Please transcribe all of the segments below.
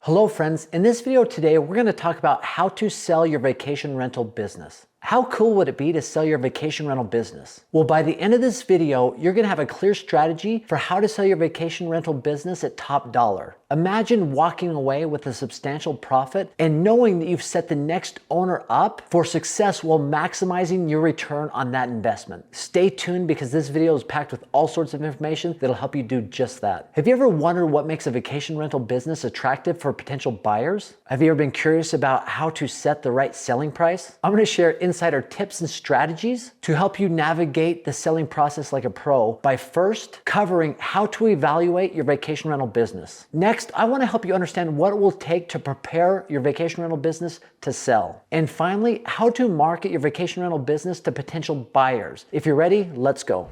Hello friends, in this video today we're going to talk about how to sell your vacation rental business. How cool would it be to sell your vacation rental business? Well, by the end of this video, you're going to have a clear strategy for how to sell your vacation rental business at top dollar. Imagine walking away with a substantial profit and knowing that you've set the next owner up for success while maximizing your return on that investment. Stay tuned because this video is packed with all sorts of information that'll help you do just that. Have you ever wondered what makes a vacation rental business attractive for potential buyers? Have you ever been curious about how to set the right selling price? I'm going to share insider tips and strategies to help you navigate the selling process like a pro by first covering how to evaluate your vacation rental business. Next, I want to help you understand what it will take to prepare your vacation rental business to sell. And finally, how to market your vacation rental business to potential buyers. If you're ready, let's go.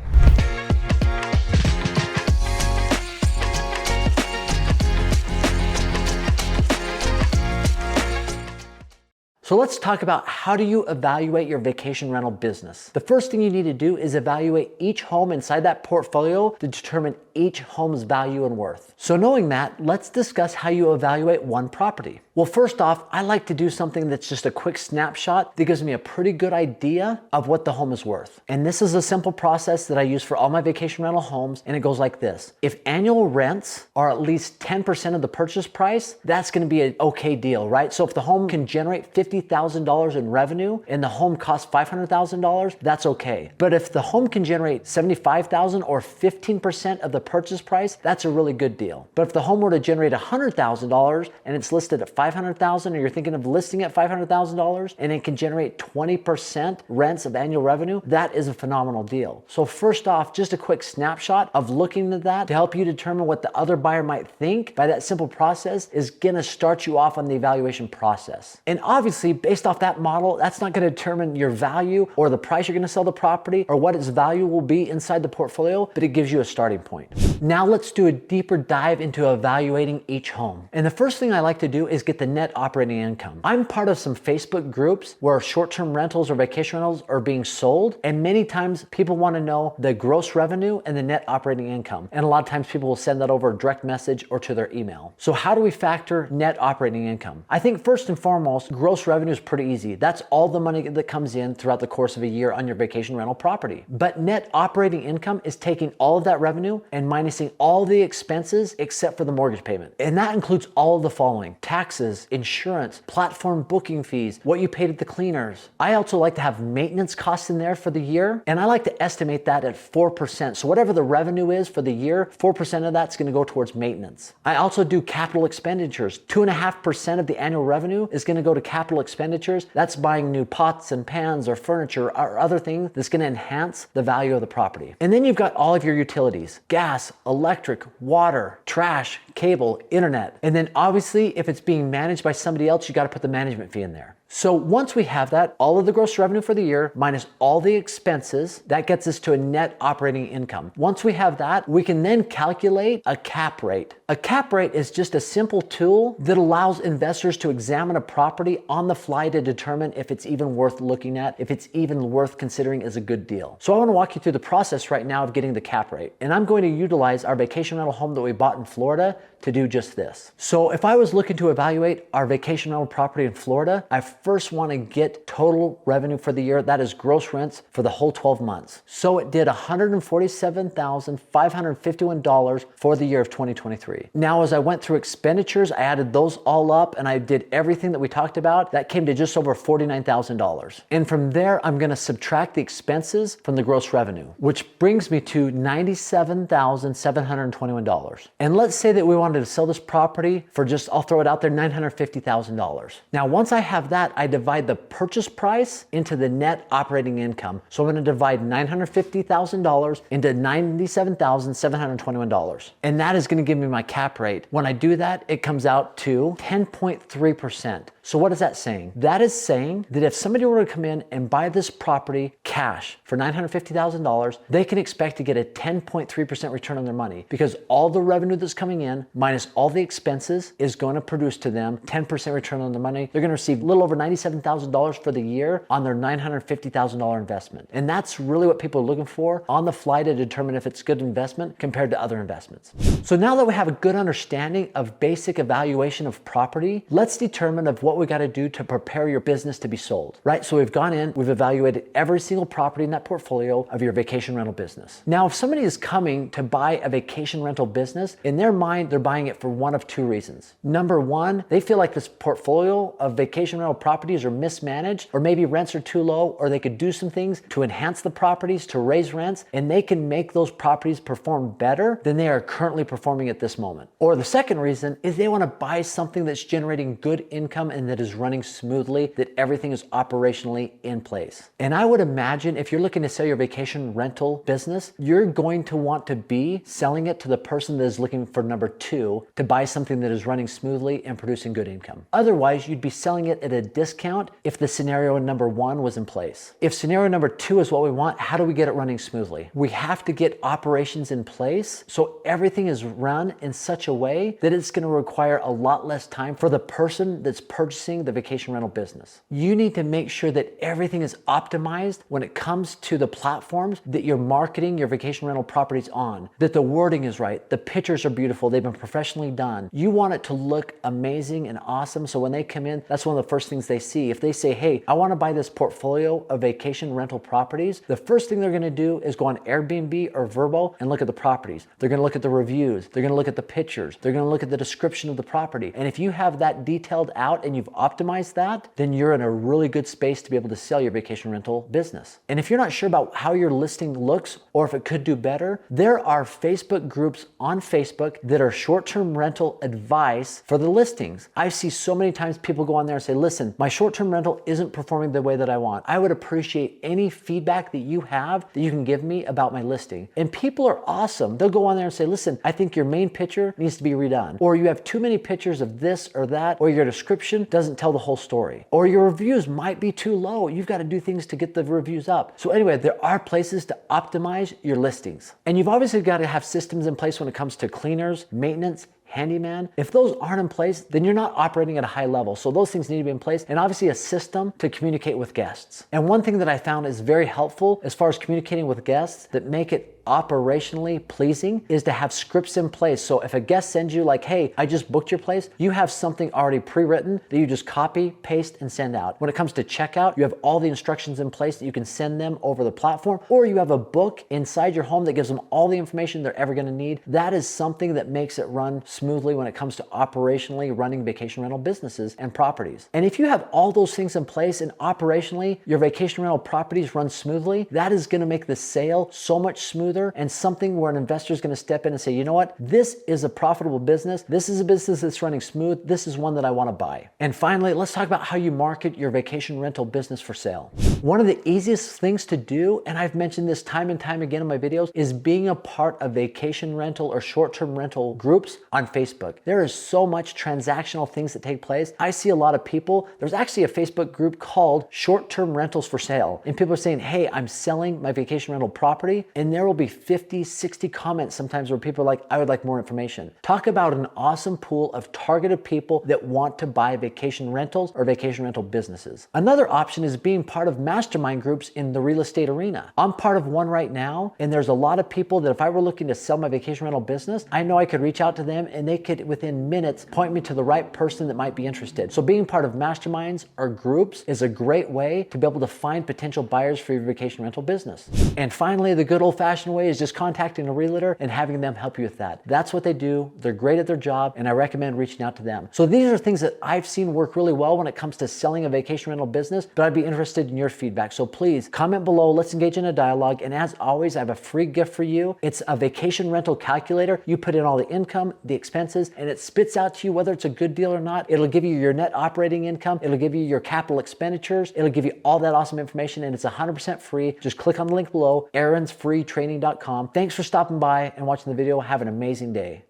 So let's talk about how do you evaluate your vacation rental business. The first thing you need to do is evaluate each home inside that portfolio to determine each home's value and worth. So knowing that, let's discuss how you evaluate one property. Well, first off, I like to do something that's just a quick snapshot that gives me a pretty good idea of what the home is worth. And this is a simple process that I use for all my vacation rental homes, and it goes like this. If annual rents are at least 10% of the purchase price, that's going to be an okay deal, right? So if the home can generate $50,000 in revenue and the home costs $500,000, that's okay. But if the home can generate $75,000 or 15% of the purchase price, that's a really good deal. But if the home were to generate $100,000 and it's listed at $500,000, or you're thinking of listing at $500,000 and it can generate 20% rents of annual revenue, that is a phenomenal deal. So first off, just a quick snapshot of looking at that to help you determine what the other buyer might think by that simple process is gonna start you off on the evaluation process. And obviously, based off that model, that's not gonna determine your value or the price you're gonna sell the property or what its value will be inside the portfolio, but it gives you a starting point. Now let's do a deeper dive into evaluating each home. And the first thing I like to do is get the net operating income. I'm part of some Facebook groups where short-term rentals or vacation rentals are being sold. And many times people want to know the gross revenue and the net operating income. And a lot of times people will send that over a direct message or to their email. So how do we factor net operating income? I think first and foremost, gross revenue is pretty easy. That's all the money that comes in throughout the course of a year on your vacation rental property. But net operating income is taking all of that revenue and minusing all the expenses except for the mortgage payment. And that includes all of the following: taxes, insurance, platform booking fees, what you paid at the cleaners. I also like to have maintenance costs in there for the year, and I like to estimate that at 4%. So whatever the revenue is for the year, 4% of that's going to go towards maintenance. I also do capital expenditures. 2.5% of the annual revenue is going to go to capital expenditures. That's buying new pots and pans or furniture or other things that's going to enhance the value of the property. And then you've got all of your utilities: gas, electric, water, trash, cable, internet. And then obviously if it's being managed by somebody else, you got to put the management fee in there. So once we have that, all of the gross revenue for the year minus all the expenses, that gets us to a net operating income. Once we have that, we can then calculate a cap rate. A cap rate is just a simple tool that allows investors to examine a property on the fly to determine if it's even worth looking at, if it's even worth considering as a good deal. So I want to walk you through the process right now of getting the cap rate. And I'm going to utilize our vacation rental home that we bought in Florida to do just this. So if I was looking to evaluate our vacation rental property in Florida, I first want to get total revenue for the year. That is gross rents for the whole 12 months. So it did $147,551 for the year of 2023. Now, as I went through expenditures, I added those all up and I did everything that we talked about. That came to just over $49,000. And from there, I'm going to subtract the expenses from the gross revenue, which brings me to $97,721. And let's say that we wanted to sell this property for just, I'll throw it out there, $950,000. Now, once I have that, I divide the purchase price into the net operating income. So I'm going to divide $950,000 into $97,721. And that is going to give me my cap rate. When I do that, it comes out to 10.3%. So what is that saying? That is saying that if somebody were to come in and buy this property cash for $950,000, they can expect to get a 10.3% return on their money because all the revenue that's coming in minus all the expenses is going to produce to them 10% return on their money. They're going to receive a little over $97,000 for the year on their $950,000 investment. And that's really what people are looking for on the fly to determine if it's good investment compared to other investments. So now that we have a good understanding of basic evaluation of property, let's determine of what we got to do to prepare your business to be sold, right? So we've gone in, we've evaluated every single property in that portfolio of your vacation rental business. Now, if somebody is coming to buy a vacation rental business, in their mind, they're buying it for one of two reasons. Number one, they feel like this portfolio of vacation rental properties are mismanaged, or maybe rents are too low, or they could do some things to enhance the properties, to raise rents, and they can make those properties perform better than they are currently performing at this moment. Or the second reason is they want to buy something that's generating good income and that is running smoothly, that everything is operationally in place. And I would imagine if you're looking to sell your vacation rental business, you're going to want to be selling it to the person that is looking for number two, to buy something that is running smoothly and producing good income. Otherwise, you'd be selling it at a discount if the scenario number one was in place. If scenario number two is what we want, how do we get it running smoothly? We have to get operations in place so everything is run in such a way that it's going to require a lot less time for the person that's purchasing the vacation rental business. You need to make sure that everything is optimized when it comes to the platforms that you're marketing your vacation rental properties on, that the wording is right, the pictures are beautiful, they've been professionally done. You want it to look amazing and awesome, so when they come in, that's one of the first things they see. If they say, hey, I want to buy this portfolio of vacation rental properties, the first thing they're going to do is go on Airbnb or Vrbo and look at the properties. They're going to look at the reviews, they're going to look at the pictures, they're going to look at the description of the property. And if you have that detailed out and you've optimized that, then you're in a really good space to be able to sell your vacation rental business. And if you're not sure about how your listing looks or if it could do better, there are Facebook groups on Facebook that are short-term rental advice for the listings. I see so many times people go on there and say, listen, my short-term rental isn't performing the way that I want. I would appreciate any feedback that you have that you can give me about my listing. And people are awesome. They'll go on there and say, listen, I think your main picture needs to be redone, or you have too many pictures of this or that, or your description doesn't tell the whole story, or your reviews might be too low. You've got to do things to get the reviews up. So anyway, there are places to optimize your listings. And you've obviously got to have systems in place when it comes to cleaners, maintenance, handyman. If those aren't in place, then you're not operating at a high level. So those things need to be in place, and obviously a system to communicate with guests. And one thing that I found is very helpful as far as communicating with guests that make it operationally pleasing is to have scripts in place. So if a guest sends you like, hey, I just booked your place, you have something already pre-written that you just copy, paste, and send out. When it comes to checkout, you have all the instructions in place that you can send them over the platform, or you have a book inside your home that gives them all the information they're ever going to need. That is something that makes it run smoothly when it comes to operationally running vacation rental businesses and properties. And if you have all those things in place and operationally your vacation rental properties run smoothly, that is going to make the sale so much smoother, and something where an investor is going to step in and say, you know what, this is a profitable business. This is a business that's running smooth. This is one that I want to buy. And finally, let's talk about how you market your vacation rental business for sale. One of the easiest things to do, and I've mentioned this time and time again in my videos, is being a part of vacation rental or short-term rental groups on Facebook. There is so much transactional things that take place. I see a lot of people. There's actually a Facebook group called Short-Term Rentals for Sale. And people are saying, hey, I'm selling my vacation rental property, and there will be 50, 60 comments sometimes where people are like, I would like more information. Talk about an awesome pool of targeted people that want to buy vacation rentals or vacation rental businesses. Another option is being part of mastermind groups in the real estate arena. I'm part of one right now, and there's a lot of people that if I were looking to sell my vacation rental business, I know I could reach out to them and they could within minutes point me to the right person that might be interested. So being part of masterminds or groups is a great way to be able to find potential buyers for your vacation rental business. And finally, the good old-fashioned way is just contacting a realtor and having them help you with that. That's what they do. They're great at their job, and I recommend reaching out to them. So these are things that I've seen work really well when it comes to selling a vacation rental business, but I'd be interested in your feedback. So please comment below. Let's engage in a dialogue. And as always, I have a free gift for you. It's a vacation rental calculator. You put in all the income, the expenses, and it spits out to you whether it's a good deal or not. It'll give you your net operating income. It'll give you your capital expenditures. It'll give you all that awesome information, and it's 100% free. Just click on the link below, aaronsfreetraining.com. Thanks for stopping by and watching the video. Have an amazing day.